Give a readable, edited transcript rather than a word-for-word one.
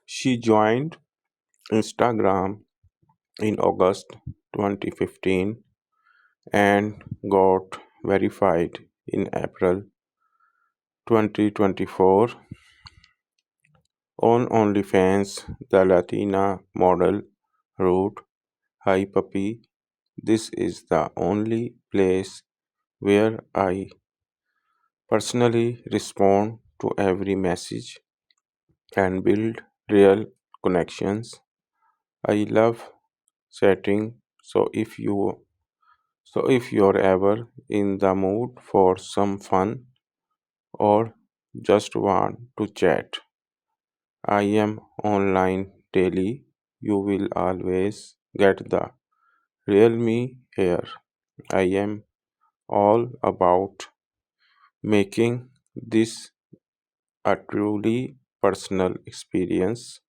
She joined Instagram in August 2015 and got verified in April 2024 on OnlyFans. The Latina model wrote, "Hi puppy, this is the only place where I personally respond to every message and build real connections. I love chatting, so if you're ever in the mood for some fun or just want to chat, I am online daily. You will always get the real me here. I am all about making this a truly personal experience